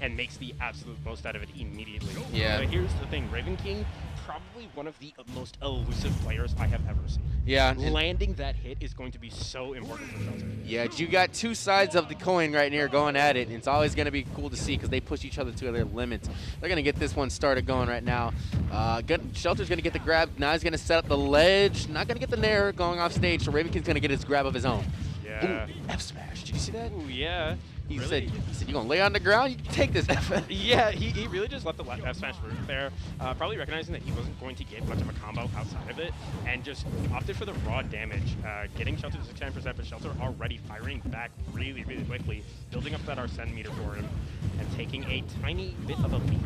and makes the absolute most out of it immediately. Yeah. But here's the thing, Ravenking, probably one of the most elusive players I have ever seen. Yeah. Landing that hit is going to be so important for Shelter. Yeah, you got two sides of the coin right here going at it, and it's always going to be cool to see because they push each other to their limits. They're going to get this one started going right now. Shelter's going to get the grab. Now he's going to set up the ledge. Not going to get the nair going off stage, so Ravenking's going to get his grab of his own. Yeah. Ooh, F smash. Did you see that? Ooh, yeah. He Really? said, you're going to lay on the ground? You take this F. Yeah, he really just let the left F smash root there, probably recognizing that he wasn't going to get much of a combo outside of it, and just opted for the raw damage, getting Shelter to 69%, but Shelter already firing back really, really quickly, building up that Arsene meter for him, and taking a tiny bit of a lead.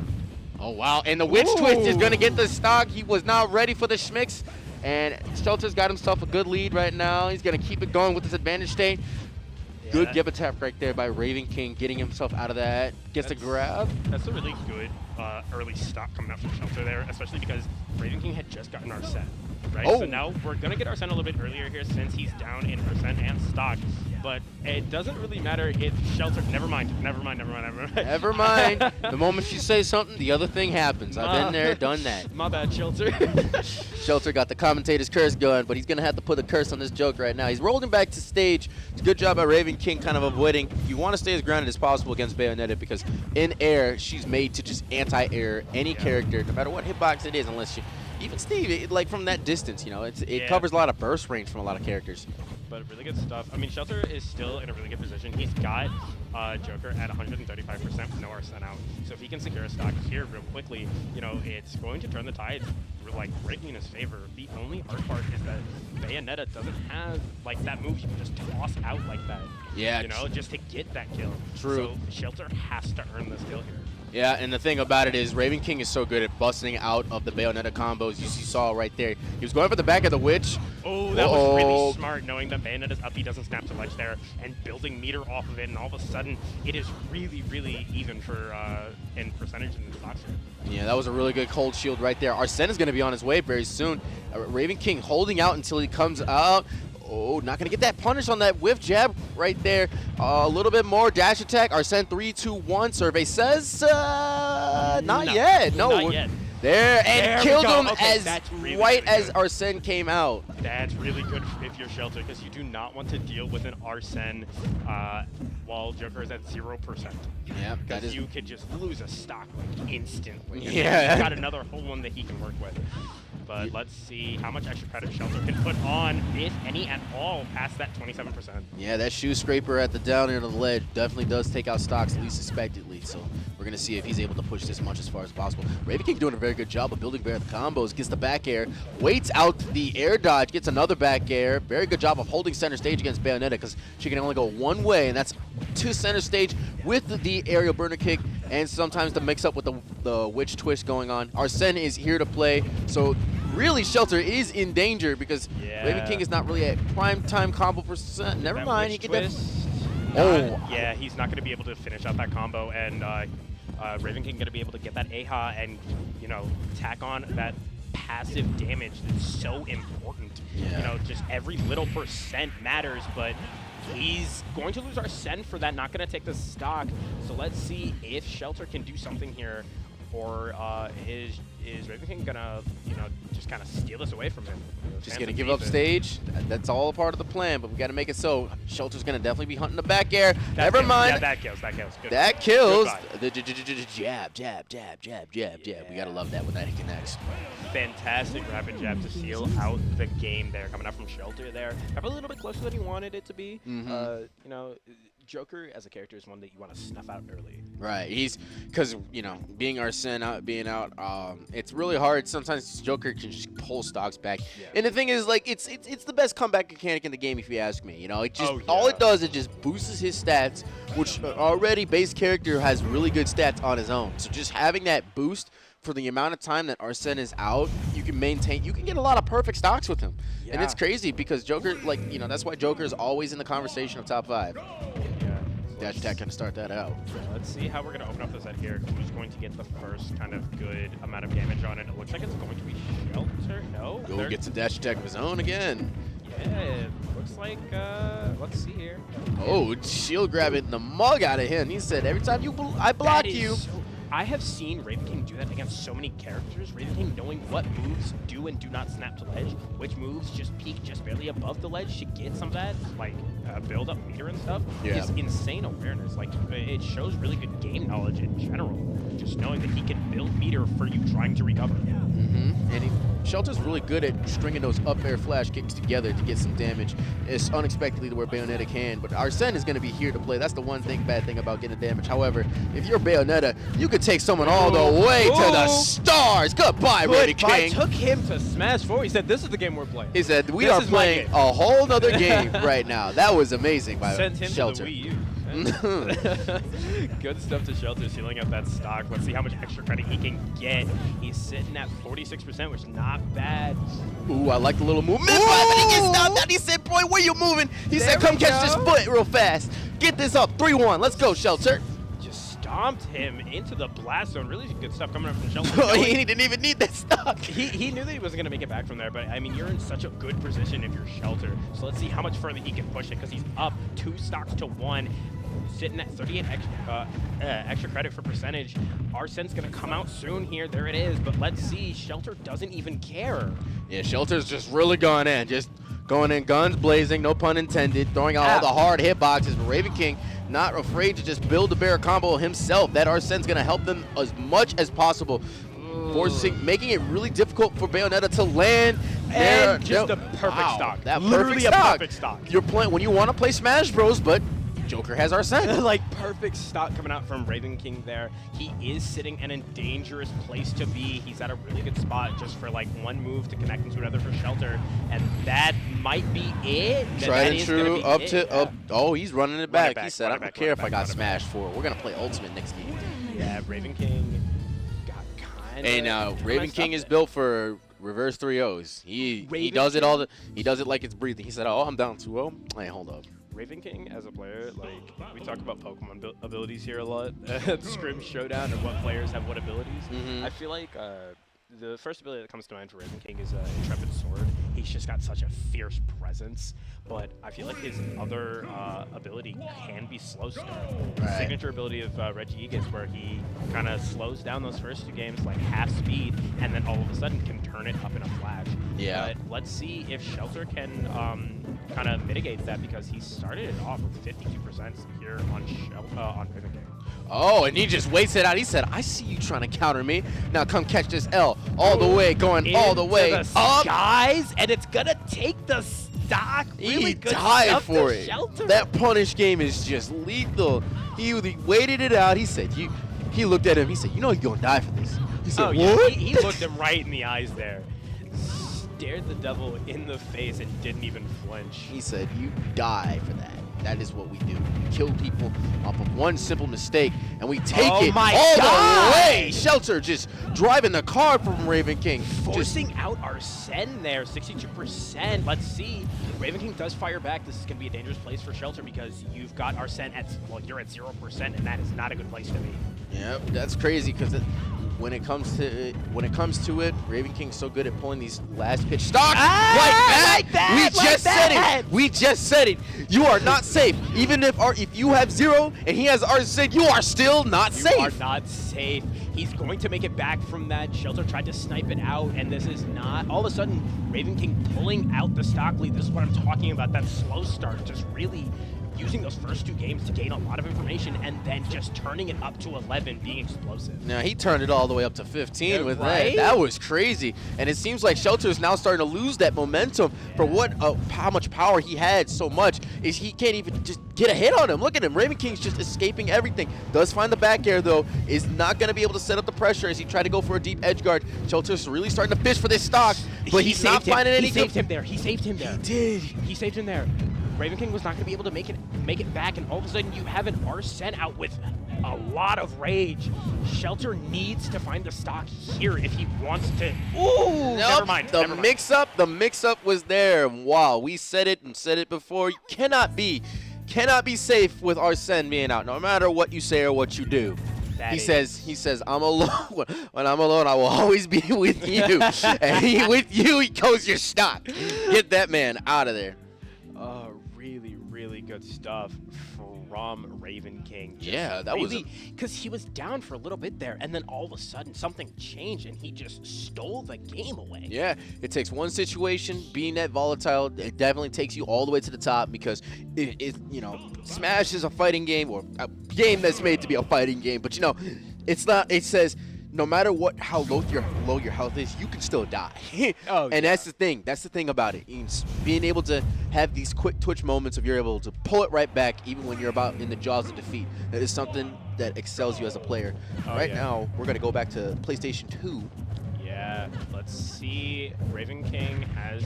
Oh, wow. And the Witch Twist is going to get the stock. He was not ready for the schmicks, and Shelter's got himself a good lead right now. He's going to keep it going with his advantage state. Good give attack right there by Ravenking, getting himself out of that. Gets a grab. That's a really good early stock coming out from Shelter there, especially because Ravenking had just gotten Arsene, right? Oh. So now we're going to get Arsene a little bit earlier here since he's down in percent and stock. But it doesn't really matter if Shelter... Never mind. Never mind. The moment you say something, the other thing happens. I've been there, done that. My bad, Shelter. Shelter got the commentator's curse going, but he's going to have to put a curse on this joke right now. He's rolling back to stage. It's a good job by Ravenking kind of avoiding. You want to stay as grounded as possible against Bayonetta because in air, she's made to just anti-air any character, no matter what hitbox it is, unless you... Even Steve, like from that distance, you know, it covers a lot of burst range from a lot of characters. But really good stuff. I mean, Shelter is still in a really good position. He's got Joker at 135% with no Arsene out. So if he can secure a stock here real quickly, you know, it's going to turn the tide like greatly in his favor. The only hard part is that Bayonetta doesn't have like that move you can just toss out like that. Yeah. You know, just to get that kill. True. So Shelter has to earn this kill here. Yeah, and the thing about it is Ravenking is so good at busting out of the Bayonetta combos. You saw right there. He was going for the back of the Witch. Oh, that was really smart, knowing that Bayonetta's up, he doesn't snap to ledge there, and building meter off of it, and all of a sudden, it is really, really even for in percentage in the stocks here. Yeah, that was a really good cold shield right there. Arsene is going to be on his way very soon. Ravenking holding out until he comes out. Oh, not going to get that punish on that whiff jab right there. A little bit more dash attack. Arsene 3, 2, 1. Survey says not yet. No. Not yet. There, and There killed him okay, as really, right really as Arsene came out. That's really good if you're Shelter, because you do not want to deal with an Arsene while Joker is at 0%. Yeah, that because is. you could just lose a stock like instantly. And Yeah. he's got another whole one that he can work with. But let's see how much extra credit Shelter can put on, if any at all, past that 27%. Yeah, that shoe scraper at the down end of the ledge definitely does take out stocks, at least expectedly. So we're going to see if he's able to push this much as far as possible. Ravenking doing a very good job of building bear the combos, gets the back air, waits out the air dodge, gets another back air. Very good job of holding center stage against Bayonetta because she can only go one way, and that's to center stage with the aerial burner kick and sometimes the mix up with the witch twist going on. Arsene is here to play, so really Shelter is in danger because Ravenking is not really at prime time combo percent. Never mind, he can yeah, he's not going to be able to finish out that combo, and Ravenking going to be able to get that AHA and, you know, tack on that passive damage that's so important. Yeah. You know, just every little percent matters, but he's going to lose Arsene for that, not going to take the stock. So let's see if Shelter can do something here, or is Ravenking gonna, you know, just kind of steal this away from him? Just gonna give up stage. That's all a part of the plan, but we gotta make it so. Shelter's gonna definitely be hunting the back air. Never mind. Yeah, that kills. That kills. Good. That kills. Goodbye. The jab. We gotta love that when that connects. Fantastic rapid jab to seal out the game there, coming out from Shelter there. Probably a little bit closer than he wanted it to be. You know, Joker as a character is one that you want to snuff out early. Right, he's because you know being Arsene out, being out, it's really hard. Sometimes Joker can just pull stocks back, and the thing is, like, it's the best comeback mechanic in the game if you ask me. You know, it just all it does is just boosts his stats, which already base character has really good stats on his own. So just having that boost for the amount of time that Arsene is out, you can get a lot of perfect stocks with him. And it's crazy because Joker, like, you know, that's why Joker is always in the conversation of top 5. Dash attack can start that out. Let's see how we're going to open up the set here. Who's going to get the first kind of good amount of damage on it? It looks like it's going to be Shelter. No? Go gets a dash attack of his own again. It looks like, let's see here. Oh, shield grabbing the mug out of him. He said, every time I block you. I have seen Ravenking do that against so many characters. Ravenking knowing what moves do and do not snap to ledge, which moves just peak just barely above the ledge to get some of that, like, build up meter and stuff. Yeah. Is insane awareness. Like, it shows really good game knowledge in general. Just knowing that he can build meter for you trying to recover. And Shelter's really good at stringing those up air flash kicks together to get some damage. It's unexpectedly to where Bayonetta can, but Arsene is going to be here to play. That's the one bad thing about getting damage. However, if you're Bayonetta, you could take someone all the way to the stars. Goodbye, Ravenking. I took him to Smash 4. He said, this is the game we're playing. He said, we are playing a whole nother game right now. That was amazing by Sent him Shelter. to the Wii U. Good stuff to Shelter, sealing up that stock. Let's see how much extra credit he can get. He's sitting at 46%, which is not bad. Ooh, I like the little movement, but he gets stopped out. He said, boy, where you moving? He said, come catch this foot real fast. Get this up, 3-1. Let's go, Shelter. Just stomped him into the blast zone. Really good stuff coming up from Shelter. He didn't even need that stock. He knew that he wasn't going to make it back from there, but I mean, you're in such a good position if you're Shelter. So let's see how much further he can push it, because he's up 2 stocks to 1. Sitting at 38 extra credit for percentage. Arsene's gonna come out soon here. There it is. But let's see. Shelter doesn't even care. Yeah, Shelter's just really going in. Just going in, guns blazing, no pun intended. Throwing out all the hard hitboxes. But Ravenking not afraid to just build the bear combo himself. That Arsene's gonna help them as much as possible. Making it really difficult for Bayonetta to land. And just a perfect stock. That literally perfect stock. A perfect stock. You're playing when you want to play Smash Bros, but Joker has Arsene. Like, perfect stock coming out from Ravenking there. He is sitting in a dangerous place to be. He's at a really good spot just for, like, one move to connect into another for Shelter. And that might be it. Tried and true, up. Oh, he's running it back. He said, I don't care if I got smashed for it. We're going to play Ultimate next game. Yeah, Ravenking got kind of... Hey, now, Ravenking is built for reverse 3-0s. He does it he does it like it's breathing. He said, oh, I'm down 2-0. Hey, hold up. Ravenking as a player, like, we talk about Pokemon abilities here a lot at Scrims Showdown and what players have what abilities. I feel like the first ability that comes to mind for Ravenking is Intrepid Sword. He's just got such a fierce presence, but I feel like his other ability can be Slow Start. The signature ability of Regigigas, where he kind of slows down those first 2 games like half speed, and then all of a sudden can turn it up in a flash. Yeah. But let's see if Shelter can kind of mitigate that, because he started it off with 52% here on Ravenking. Oh, and he just waits it out. He said, I see you trying to counter me. Now come catch this L all the way, going all the way up. Guys, and it's going to take the stock. Really He good died for it. Shelter. That punish game is just lethal. He waited it out. He said, he looked at him. He said, you know you're going to die for this. He said, what? Yeah, he looked him right in the eyes there. Stared the devil in the face and didn't even flinch. He said, you die for that. That is what we do. We kill people off of one simple mistake, and we take it all the way. Shelter just driving the car from Ravenking. Forcing out Arsene there, 62%. Let's see. Ravenking does fire back. This is going to be a dangerous place for Shelter, because you've got Arsene at, well, you're at 0%, and that is not a good place to be. Yep, that's crazy, because when it comes to it, Ravenking's so good at pulling these last pitch stocks like that. We just said it. You are not safe. Even if you have 0 and he has Arsene, you are still not safe. You are not safe. He's going to make it back from that. Shelter tried to snipe it out, and this is not. All of a sudden, Ravenking pulling out the stock lead. This is what I'm talking about. That slow start, just really using those first 2 games to gain a lot of information, and then just turning it up to 11, being explosive. Now, he turned it all the way up to 15 with that. That was crazy. And it seems like Shelter is now starting to lose that momentum for how much power he had. So much is he can't even just get a hit on him. Look at him. Ravenking's just escaping everything. Does find the back air, though. Is not going to be able to set up the pressure as he tried to go for a deep edge guard. Shelter's really starting to fish for this stock, but he's not finding any. He saved him there. He saved him there. He did. He saved him there. Ravenking was not going to be able to make it back, and all of a sudden you have an Arsene out with a lot of rage. Shelter needs to find the stock here if he wants to. Ooh, nope. Never mind. The mix-up was there. Wow, we said it before. You cannot be safe with Arsene being out, no matter what you say or what you do. He says, I'm alone. When I'm alone, I will always be with you. And with you, he goes your stock. Get that man out of there. Really, really good stuff from Ravenking. Yeah, that was because he was down for a little bit there, and then all of a sudden something changed, and he just stole the game away. Yeah, it takes one situation, being that volatile, it definitely takes you all the way to the top because Smash is a fighting game or a game that's made to be a fighting game, but it's not. It says no matter how low your health is, you can still die. And that's the thing. That's the thing about it. It's being able to have these quick twitch moments of you're able to pull it right back even when you're about in the jaws of defeat. That is something that excels you as a player. Now, we're going to go back to PlayStation 2. Yeah, let's see. Ravenking has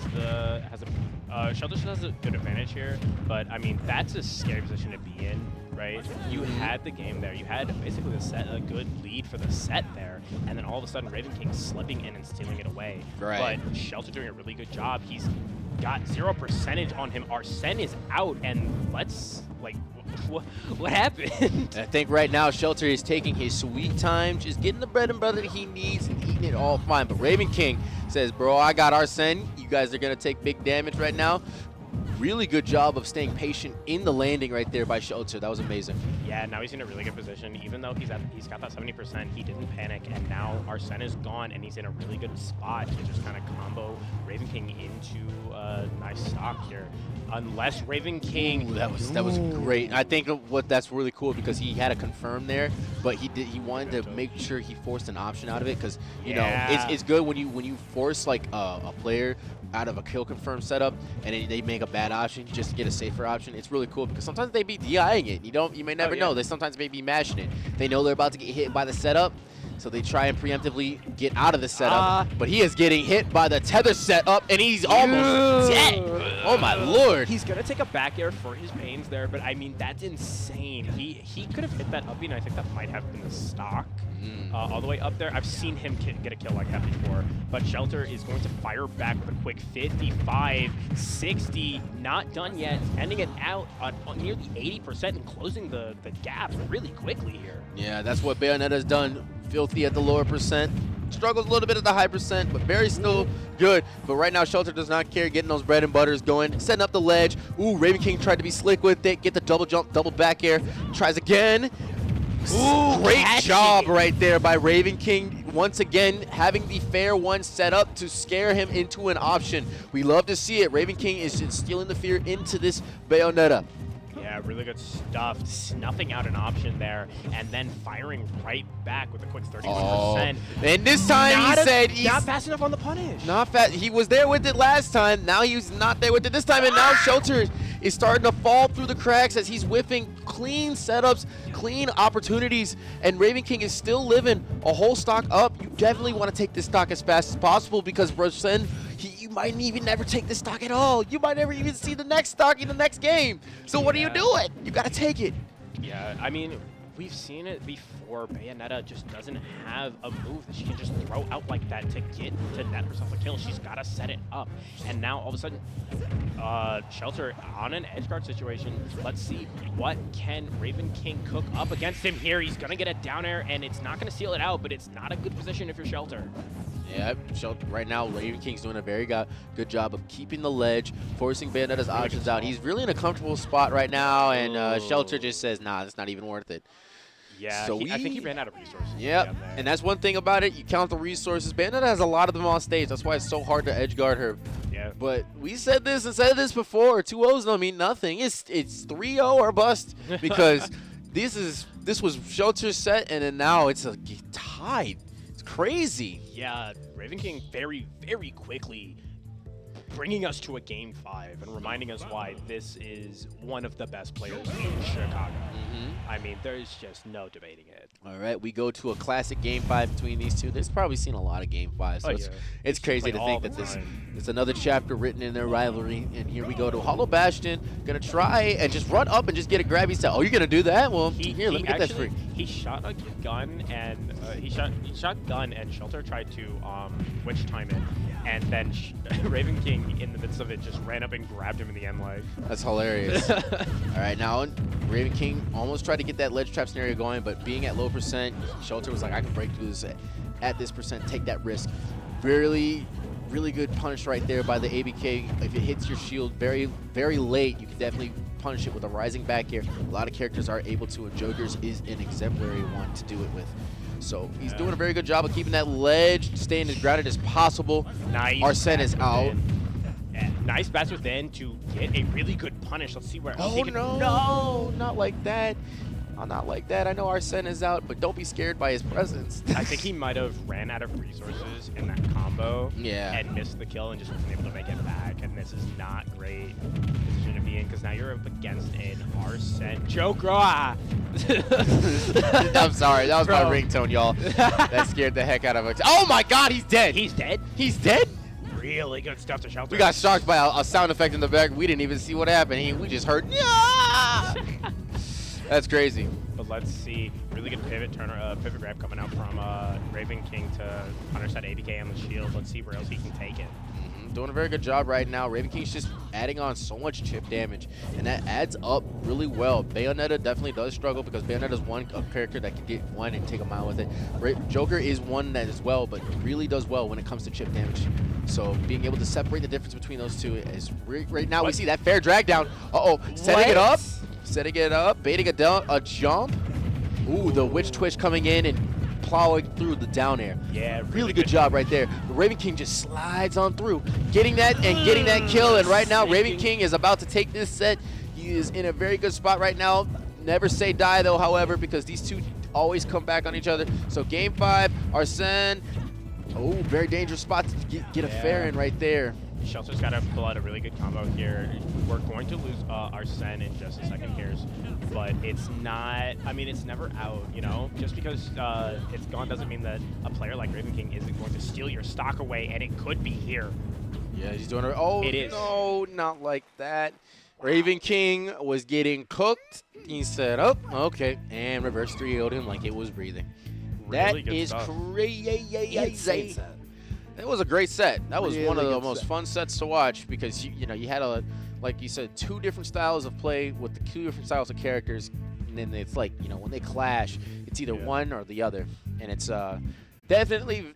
Shelter has a good advantage here, but I mean that's a scary position to be in, right? You had the game there. You had basically a good lead for the set there, and then all of a sudden Ravenking slipping in and stealing it away. Right. But Shelter doing a really good job. He's got 0% on him. Arsene is out, and what happened? I think right now Shelter is taking his sweet time, just getting the bread and butter that he needs and eating it all fine. But Ravenking says, bro, I got Arsene. You guys are going to take big damage right now. Really good job of staying patient in the landing right there by Shelter. That was amazing. Yeah, now he's in a really good position. Even though he's got that 70%, he didn't panic, and now Arsene is gone, and he's in a really good spot to just kind of combo Ravenking into a nice stock here. Unless Ravenking... That was great. I think that's really cool because he had a confirm there, but he wanted to make sure he forced an option out of it because it's good when you force like a player out of a kill confirm setup and they make a bad option just to get a safer option. It's really cool because sometimes they be DIing it. You may never know. They sometimes may be mashing it. They know they're about to get hit by the setup, so they try and preemptively get out of the setup. But he is getting hit by the tether setup, and he's almost dead. Oh my lord! He's gonna take a back air for his pains there, but I mean that's insane. He could have hit that up, and I think that might have been the stock. All the way up there. I've seen him get a kill like that before, but Shelter is going to fire back with a quick 55, 60, not done yet, ending it out on nearly 80% and closing the gap really quickly here. Yeah, that's what Bayonetta's done. Filthy at the lower percent. Struggles a little bit at the high percent, but very still good. But right now, Shelter does not care, getting those bread and butters going, setting up the ledge. Ooh, Ravenking tried to be slick with it, get the double jump, double back air, tries again. Ooh, great job right there by Ravenking. Once again, having the fair one set up to scare him into an option. We love to see it. Ravenking is instilling the fear into this Bayonetta. Yeah, really good stuff. Snuffing out an option there and then firing right back with a quick 31%. And this time he's not fast enough on the punish. Not fast. He was there with it last time. Now he's not there with it this time. And now Shelter is starting to fall through the cracks as he's whiffing clean setups, clean opportunities. And Ravenking is still living a whole stock up. You definitely want to take this stock as fast as possible because Arsene, you might even never take this stock at all. You might never even see the next stock in the next game. So what are you doing? You got to take it. Yeah, I mean, we've seen it before. Bayonetta just doesn't have a move that she can just throw out like that to get to net herself a kill. She's got to set it up. And now all of a sudden, Shelter on an edge guard situation. Let's see what can Ravenking cook up against him here. He's going to get a down air, and it's not going to seal it out, but it's not a good position if you're Shelter. Yeah, right now, Ravenking's doing a very good job of keeping the ledge, forcing Bayonetta's options out. He's really in a comfortable spot right now, and Shelter just says, nah, it's not even worth it. Yeah, so I think he ran out of resources. Yep, and that's one thing about it. You count the resources. Bayonetta has a lot of them on stage. That's why it's so hard to edge guard her. Yeah. But we said this and said this before. 2-0s don't mean nothing. It's 3-0 or bust because this was Shelter's set, and then now it's a tied. Crazy. Yeah, Ravenking very, very quickly bringing us to a Game 5 and reminding us why this is one of the best players in Chicago. I mean, there's just no debating it. All right, we go to a classic Game 5 between these two. There's probably seen a lot of Game 5s, so it's crazy to think that it's another chapter written in their rivalry. And here we go to Hollow Bastion, gonna try and just run up and just get a grabby set. Oh, you're gonna do that? Well, here, let me get that free. He shot a gun and he shot gun and Shelter tried to witch time it, and then Ravenking King, in the midst of it, just ran up and grabbed him in the end life. That's hilarious. All right, now Ravenking almost tried to get that ledge trap scenario going, but being at low percent, Shelter was like, I can break through this at this percent, take that risk. Really good punish right there by the ABK. If it hits your shield very, very late, you can definitely punish it with a rising back air. A lot of characters are able to, and Joker's is an exemplary one to do it with. So he's doing a very good job of keeping that ledge, staying as grounded as possible. Nice. Arsene is out. Yeah, nice bats within to get a really good punish. Let's see where else he Oh can. no, not like that. Not like that. I know Arsene is out, but don't be scared by his presence. I think he might have ran out of resources in that combo. Yeah. And missed the kill and just wasn't able to make it back. And this is not great position to be in because now you're up against an Arsene Joker. I'm sorry, that was Bro. my ringtone, y'all. That scared the heck out of us. Oh my God, he's dead. He's dead. He's dead. Really good stuff to Shelter. We got shocked by a sound effect in the back. We didn't even see what happened. We just heard. Yeah! That's crazy. But let's see. Really good pivot pivot grab coming out from Ravenking to punish that ABK on the shield. Let's see where else he can take it. Doing a very good job right now. Ravenking's just adding on so much chip damage, and that adds up really well. Bayonetta definitely does struggle because Bayonetta's a character that can get one and take a mile with it. Joker is one that as well, but really does well when it comes to chip damage. So being able to separate the difference between those two is right now. We see that fair drag down. Setting it up, baiting a jump. Ooh, the witch twitch coming in and plowing through the down air. Yeah, really good job right there. Ravenking just slides on through, getting that kill. And right now, Ravenking is about to take this set. He is in a very good spot right now. Never say die though, however, because these two always come back on each other. So game 5, Arsene. Oh, very dangerous spot to get a fair in right there. Shelter's got to pull out a really good combo here. We're going to lose Arsene in just a second here, but it's not, I mean, it's never out, you know? Just because it's gone doesn't mean that a player like Ravenking isn't going to steal your stock away, and it could be here. Yeah, he's doing it. Oh, it is. No, not like that. Ravenking was getting cooked. He said, oh, okay, and reverse 3-0'd him like it was breathing. Really that is stuff. crazy. It was a great set. That was one of the most fun sets to watch because you had like you said, 2 different styles of play with the 2 different styles of characters, and then it's like when they clash, it's either one or the other, and it's definitely